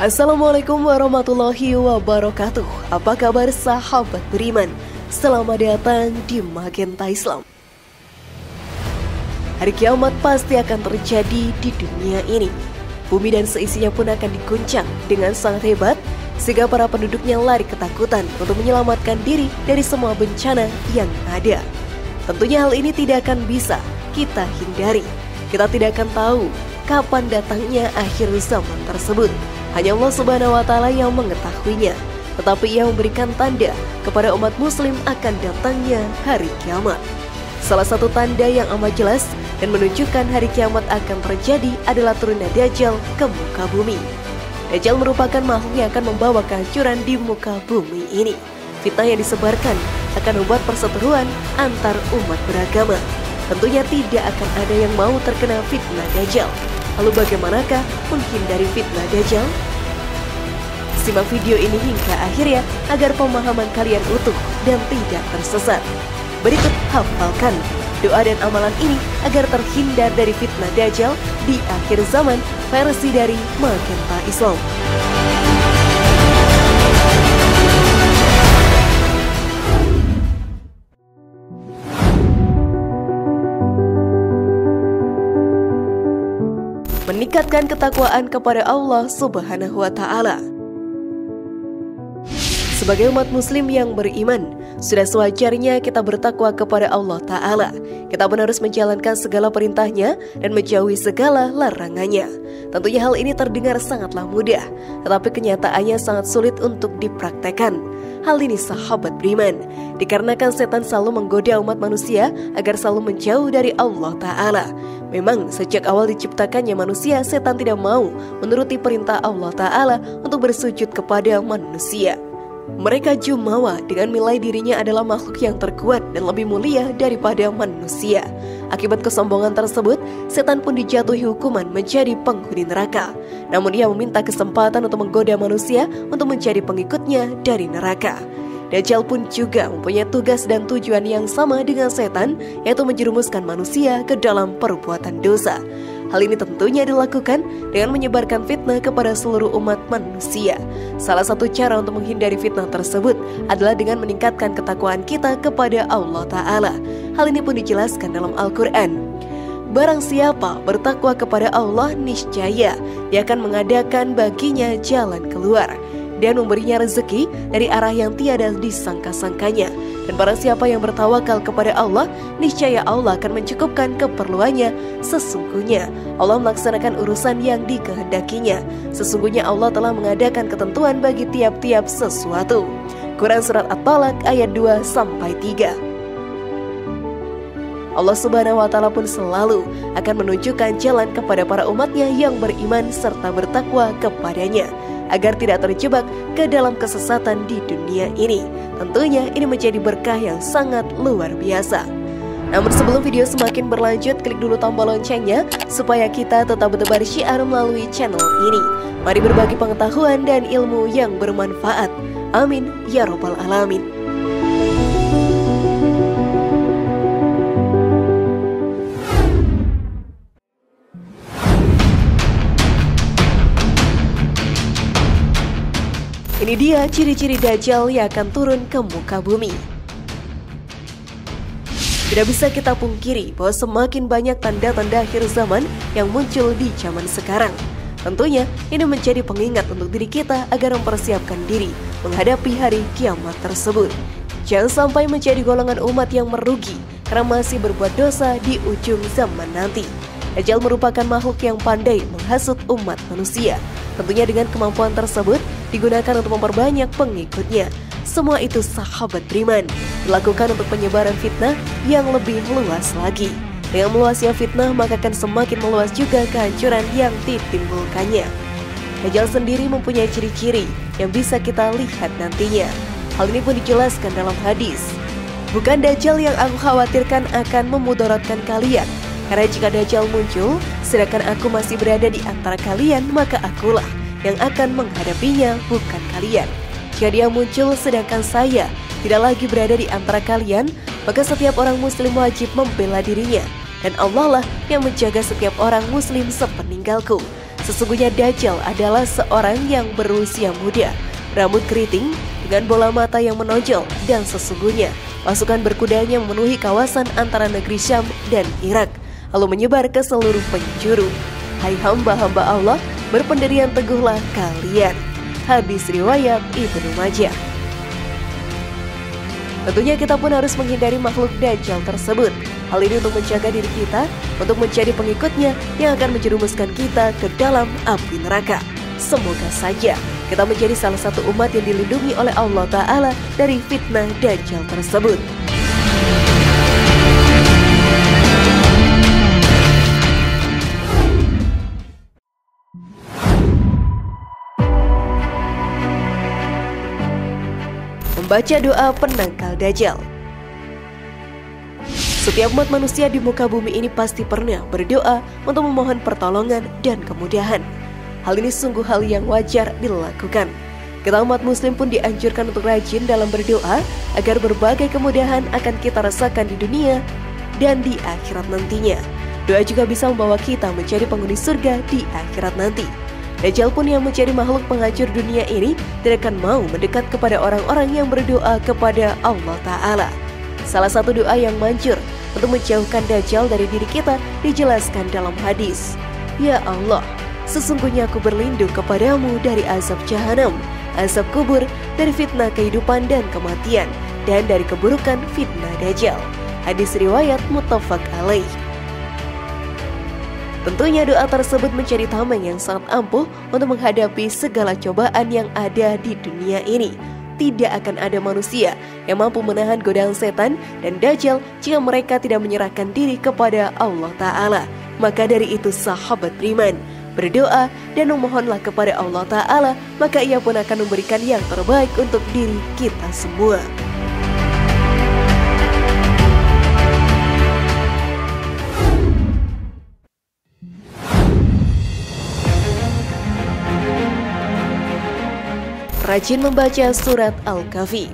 Assalamualaikum warahmatullahi wabarakatuh. Apa kabar sahabat beriman? Selamat datang di Magenta Islam. Hari kiamat pasti akan terjadi di dunia ini. Bumi dan seisinya pun akan diguncang dengan sangat hebat, sehingga para penduduknya lari ketakutan untuk menyelamatkan diri dari semua bencana yang ada. Tentunya hal ini tidak akan bisa kita hindari. Kita tidak akan tahu kapan datangnya akhir zaman tersebut. Hanya Allah Subhanahu wa Ta'ala yang mengetahuinya. Tetapi Ia memberikan tanda kepada umat Muslim akan datangnya hari kiamat. Salah satu tanda yang amat jelas dan menunjukkan hari kiamat akan terjadi adalah turunnya Dajjal ke muka bumi. Dajjal merupakan makhluk yang akan membawa kehancuran di muka bumi ini. Fitnah yang disebarkan akan membuat perseteruan antar umat beragama. Tentunya tidak akan ada yang mau terkena fitnah Dajjal. Lalu bagaimanakah menghindari fitnah Dajjal? Simak video ini hingga akhirnya agar pemahaman kalian utuh dan tidak tersesat. Berikut hafalkan doa dan amalan ini agar terhindar dari fitnah Dajjal di akhir zaman versi dari Magenta Islam. Meningkatkan ketakwaan kepada Allah Subhanahu wa Ta'ala. Sebagai umat muslim yang beriman, sudah sewajarnya kita bertakwa kepada Allah Ta'ala. Kita pun harus menjalankan segala perintahnya dan menjauhi segala larangannya. Tentunya hal ini terdengar sangatlah mudah, tetapi kenyataannya sangat sulit untuk dipraktekkan. Hal ini sahabat beriman, dikarenakan setan selalu menggoda umat manusia agar selalu menjauh dari Allah Ta'ala. Memang sejak awal diciptakannya manusia, setan tidak mau menuruti perintah Allah Ta'ala untuk bersujud kepada manusia. Mereka jumawa dengan nilai dirinya adalah makhluk yang terkuat dan lebih mulia daripada manusia. Akibat kesombongan tersebut, setan pun dijatuhi hukuman menjadi penghuni neraka. Namun ia meminta kesempatan untuk menggoda manusia untuk menjadi pengikutnya dari neraka. Dajjal pun juga mempunyai tugas dan tujuan yang sama dengan setan, yaitu menjerumuskan manusia ke dalam perbuatan dosa. Hal ini tentunya dilakukan dengan menyebarkan fitnah kepada seluruh umat manusia. Salah satu cara untuk menghindari fitnah tersebut adalah dengan meningkatkan ketakwaan kita kepada Allah Ta'ala. Hal ini pun dijelaskan dalam Al-Quran. Barang siapa bertakwa kepada Allah, niscaya Dia akan mengadakan baginya jalan keluar dan memberinya rezeki dari arah yang tiada disangka-sangkanya. Dan barang siapa yang bertawakal kepada Allah, niscaya Allah akan mencukupkan keperluannya. Sesungguhnya Allah melaksanakan urusan yang dikehendakinya. Sesungguhnya Allah telah mengadakan ketentuan bagi tiap-tiap sesuatu. Quran Surat At-Talaq ayat 2-3. Allah Subhanahu wa Ta'ala pun selalu akan menunjukkan jalan kepada para umatnya yang beriman serta bertakwa kepadanya, agar tidak terjebak ke dalam kesesatan di dunia ini. Tentunya ini menjadi berkah yang sangat luar biasa. Namun sebelum video semakin berlanjut, klik dulu tombol loncengnya supaya kita tetap bertebar syiar melalui channel ini. Mari berbagi pengetahuan dan ilmu yang bermanfaat. Amin ya Rabbal Alamin. Ini dia ciri-ciri Dajjal yang akan turun ke muka bumi. Tidak bisa kita pungkiri bahwa semakin banyak tanda-tanda akhir zaman yang muncul di zaman sekarang. Tentunya ini menjadi pengingat untuk diri kita agar mempersiapkan diri menghadapi hari kiamat tersebut. Jangan sampai menjadi golongan umat yang merugi karena masih berbuat dosa di ujung zaman nanti. Dajjal merupakan makhluk yang pandai menghasut umat manusia. Tentunya dengan kemampuan tersebut digunakan untuk memperbanyak pengikutnya. Semua itu sahabat beriman dilakukan untuk penyebaran fitnah yang lebih luas lagi. Dengan meluasnya fitnah maka akan semakin meluas juga kehancuran yang ditimbulkannya. Dajjal sendiri mempunyai ciri-ciri yang bisa kita lihat nantinya. Hal ini pun dijelaskan dalam hadis. Bukan Dajjal yang aku khawatirkan akan memudaratkan kalian, karena jika Dajjal muncul sedangkan aku masih berada di antara kalian, maka akulah yang akan menghadapinya, bukan kalian. Jika dia muncul sedangkan saya tidak lagi berada di antara kalian, maka setiap orang muslim wajib membela dirinya, dan Allah lah yang menjaga setiap orang muslim sepeninggalku. Sesungguhnya Dajjal adalah seorang yang berusia muda, rambut keriting, dengan bola mata yang menonjol, dan sesungguhnya pasukan berkudanya memenuhi kawasan antara negeri Syam dan Irak, lalu menyebar ke seluruh penjuru. Hai hamba-hamba Allah, berpendirian teguhlah kalian. Hadis riwayat Ibnu Majah. Tentunya kita pun harus menghindari makhluk Dajjal tersebut. Hal ini untuk menjaga diri kita, untuk mencari pengikutnya yang akan menjerumuskan kita ke dalam api neraka. Semoga saja kita menjadi salah satu umat yang dilindungi oleh Allah Ta'ala dari fitnah Dajjal tersebut. Membaca doa penangkal Dajjal. Setiap umat manusia di muka bumi ini pasti pernah berdoa untuk memohon pertolongan dan kemudahan. Hal ini sungguh hal yang wajar dilakukan. Kita umat muslim pun dianjurkan untuk rajin dalam berdoa agar berbagai kemudahan akan kita rasakan di dunia dan di akhirat nantinya. Doa juga bisa membawa kita menjadi penghuni surga di akhirat nanti. Dajjal pun yang menjadi makhluk penghancur dunia ini tidak akan mau mendekat kepada orang-orang yang berdoa kepada Allah Ta'ala. Salah satu doa yang manjur untuk menjauhkan Dajjal dari diri kita dijelaskan dalam hadis. Ya Allah, sesungguhnya aku berlindung kepadamu dari azab jahanam, azab kubur, dari fitnah kehidupan dan kematian, dan dari keburukan fitnah Dajjal. Hadis riwayat muttafaq alaih. Tentunya doa tersebut menjadi tameng yang sangat ampuh untuk menghadapi segala cobaan yang ada di dunia ini. Tidak akan ada manusia yang mampu menahan godaan setan dan Dajjal jika mereka tidak menyerahkan diri kepada Allah Ta'ala. Maka dari itu sahabat beriman, berdoa dan memohonlah kepada Allah Ta'ala, maka Ia pun akan memberikan yang terbaik untuk diri kita semua. Rajin membaca surat Al-Kahfi.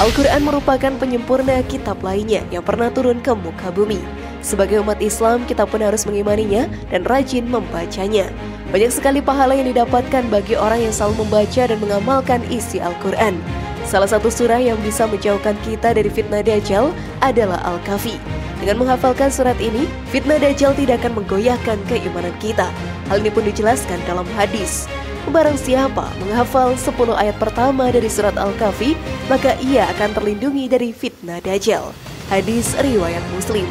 Al-Quran merupakan penyempurna kitab lainnya yang pernah turun ke muka bumi. Sebagai umat Islam, kita pun harus mengimaninya dan rajin membacanya. Banyak sekali pahala yang didapatkan bagi orang yang selalu membaca dan mengamalkan isi Al-Quran. Salah satu surah yang bisa menjauhkan kita dari fitnah Dajjal adalah Al-Kahfi. Dengan menghafalkan surat ini, fitnah Dajjal tidak akan menggoyahkan keimanan kita. Hal ini pun dijelaskan dalam hadis. Barang siapa menghafal 10 ayat pertama dari surat Al-Kahfi, maka ia akan terlindungi dari fitnah Dajjal. Hadis riwayat Muslim.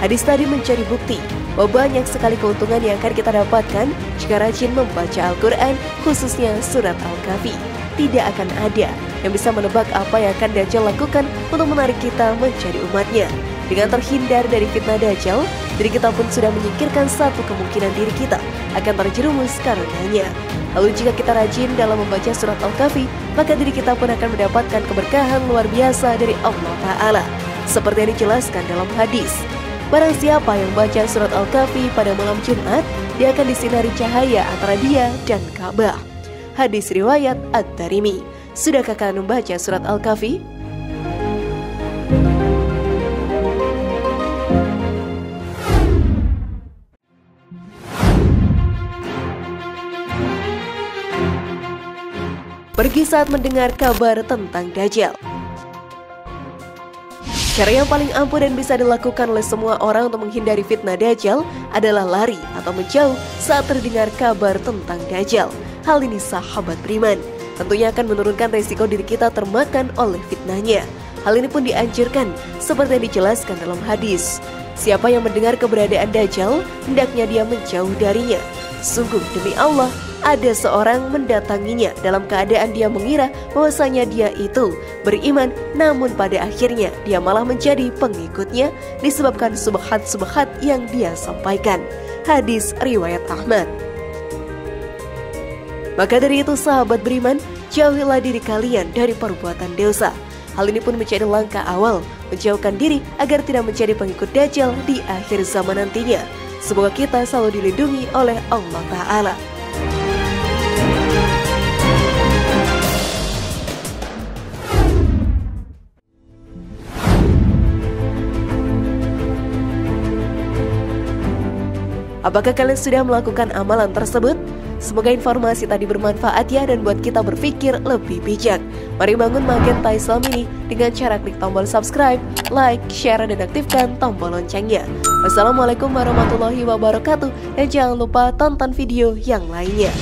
Hadis tadi mencari bukti bahwa banyak sekali keuntungan yang akan kita dapatkan jika rajin membaca Al-Quran, khususnya surat Al-Kahfi. Tidak akan ada yang bisa menebak apa yang akan Dajjal lakukan untuk menarik kita menjadi umatnya. Dengan terhindar dari fitnah Dajjal, diri kita pun sudah menyingkirkan satu kemungkinan diri kita akan terjerumus karenanya. Lalu jika kita rajin dalam membaca surat Al-Kahfi, maka diri kita pun akan mendapatkan keberkahan luar biasa dari Allah Ta'ala. Seperti yang dijelaskan dalam hadis, barang siapa yang baca surat Al-Kahfi pada malam Jumat, dia akan disinari cahaya antara dia dan Ka'bah. Hadis riwayat At-Tirmidzi. Sudahkah kalian membaca surat Al-Kahfi? Pergi saat mendengar kabar tentang Dajjal. Cara yang paling ampuh dan bisa dilakukan oleh semua orang untuk menghindari fitnah Dajjal adalah lari atau menjauh saat terdengar kabar tentang Dajjal. Hal ini sahabat beriman tentunya akan menurunkan resiko diri kita termakan oleh fitnahnya. Hal ini pun dianjurkan seperti yang dijelaskan dalam hadis. Siapa yang mendengar keberadaan Dajjal, hendaknya dia menjauh darinya. Sungguh demi Allah, ada seorang mendatanginya dalam keadaan dia mengira bahwasanya dia itu beriman, namun pada akhirnya dia malah menjadi pengikutnya disebabkan subhat-subhat yang dia sampaikan. Hadis riwayat Ahmad. Maka dari itu sahabat beriman, jauhilah diri kalian dari perbuatan dosa. Hal ini pun menjadi langkah awal menjauhkan diri agar tidak menjadi pengikut Dajjal di akhir zaman nantinya. Semoga kita selalu dilindungi oleh Allah Ta'ala. Apakah kalian sudah melakukan amalan tersebut? Semoga informasi tadi bermanfaat ya dan buat kita berpikir lebih bijak. Mari bangun Magenta Islam ini dengan cara klik tombol subscribe, like, share, dan aktifkan tombol loncengnya. Wassalamualaikum warahmatullahi wabarakatuh dan jangan lupa tonton video yang lainnya.